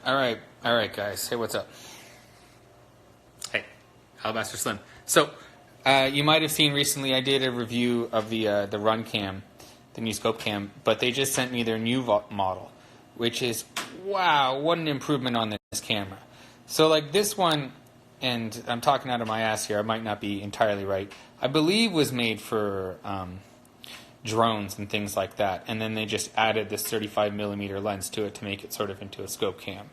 All right, guys. Hey, what's up? Hey, Alabaster Slim. So, you might have seen recently I did a review of the Runcam, the new scope cam, but they just sent me their new model, which is, wow, what an improvement on this camera. So, like this one, and I'm talking out of my ass here, I might not be entirely right, I believe was made for drones and things like that, and then they just added this 35mm lens to it to make it sort of into a scope cam.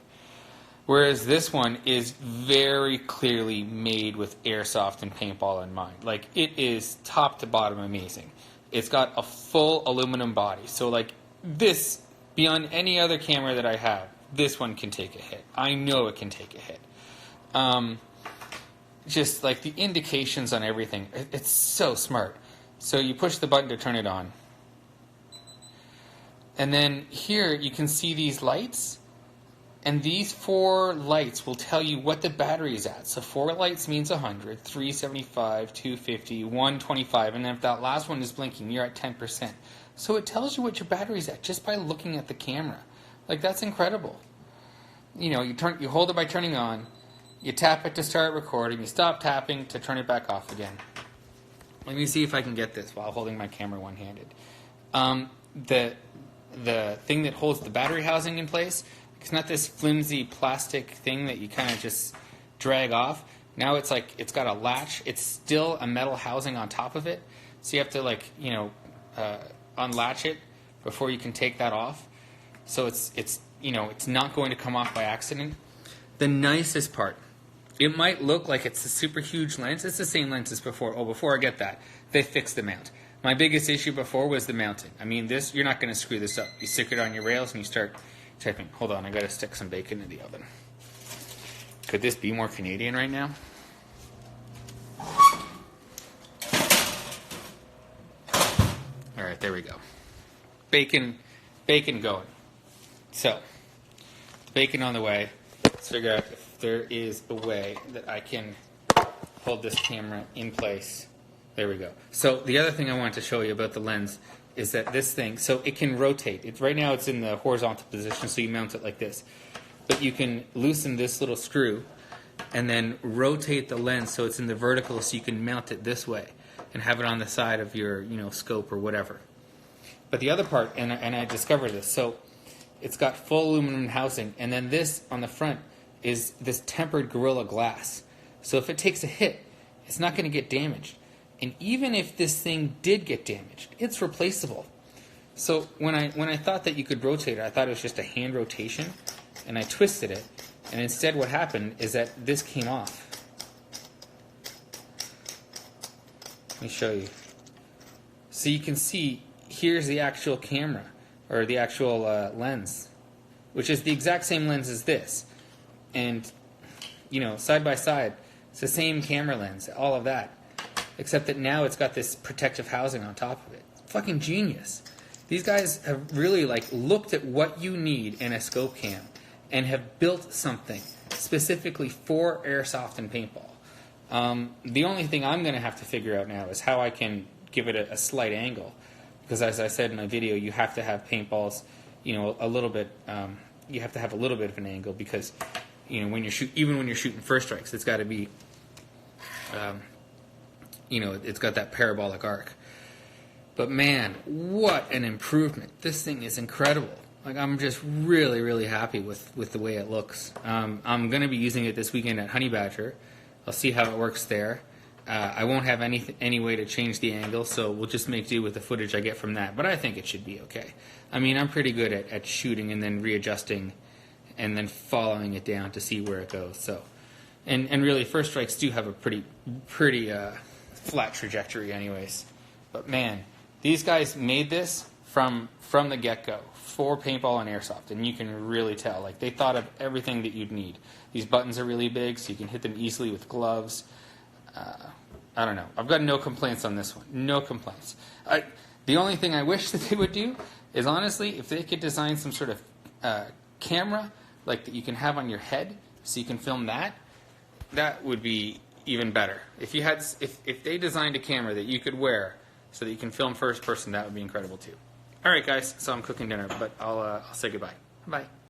Whereas this one is very clearly made with airsoft and paintball in mind. Like, it is top to bottom amazing. It's got a full aluminum body, so like this, beyond any other camera that I have, this one can take a hit. I know it can take a hit. Just like the indications on everything, it's so smart. So you push the button to turn it on. And then here you can see these lights. And these 4 lights will tell you what the battery is at. So 4 lights means 100, 375, 250, 125. And then if that last one is blinking, you're at 10%. So it tells you what your battery's at just by looking at the camera. Like, that's incredible. You know, you hold it by turning on. You tap it to start recording. You stop tapping to turn it back off again. Let me see if I can get this while holding my camera one-handed. The thing that holds the battery housing in place, it's not this flimsy plastic thing that you kind of just drag off. Now it's like it's got a latch. It's still a metal housing on top of it. So you have to, like, you know, unlatch it before you can take that off. So it's you know, it's not going to come off by accident. The nicest part, it might look like it's a super huge lens. It's the same lens as before. Oh, before I get that, they fixed the mount. My biggest issue before was the mounting. I mean, this, you're not going to screw this up. You stick it on your rails and you start typing. Hold on, I got to stick some bacon in the oven. Could this be more Canadian right now? All right, there we go. Bacon going. So, bacon on the way. Let's figure out if there is a way that I can hold this camera in place. There we go. So the other thing I wanted to show you about the lens is that this thing, so it can rotate. Right now it's in the horizontal position, so you mount it like this. But you can loosen this little screw and then rotate the lens so it's in the vertical, so you can mount it this way and have it on the side of your, you know, scope or whatever. But the other part, and I discovered this, so it's got full aluminum housing, and then this on the front is this tempered Gorilla Glass. So if it takes a hit, it's not going to get damaged. And even if this thing did get damaged, it's replaceable. So when I thought that you could rotate it, I thought it was just a hand rotation, and I twisted it, and instead what happened is that this came off. Let me show you. So you can see, here's the actual camera, or the actual lens, which is the exact same lens as this. And, you know, side by side, it's the same camera lens, all of that. Except that now it's got this protective housing on top of it. It's fucking genius. These guys have really, like, looked at what you need in a scope cam and have built something specifically for airsoft and paintball. The only thing I'm going to have to figure out now is how I can give it a slight angle. Because as I said in my video, you have to have paintballs, you know, a little bit, you have to have a little bit of an angle because, you know, when you're even when you're shooting first strikes, it's got to be, you know, it's got that parabolic arc. But man, what an improvement. This thing is incredible. Like, I'm just really, really happy with the way it looks. I'm going to be using it this weekend at Honey Badger. I'll see how it works there. I won't have any way to change the angle, so we'll just make do with the footage I get from that. But I think it should be okay. I mean, I'm pretty good at shooting and then readjusting and then following it down to see where it goes. So, and really, first strikes do have a pretty flat trajectory anyways. But man, these guys made this from the get-go for paintball and airsoft, and you can really tell. Like, they thought of everything that you'd need. These buttons are really big, so you can hit them easily with gloves. I don't know. I've got no complaints on this one. No complaints. The only thing I wish that they would do is, honestly, if they could design some sort of camera like that you can have on your head so you can film that, that would be even better. If you had, if they designed a camera that you could wear so that you can film first person, that would be incredible too. All right, guys. So I'm cooking dinner, but I'll say goodbye. Bye.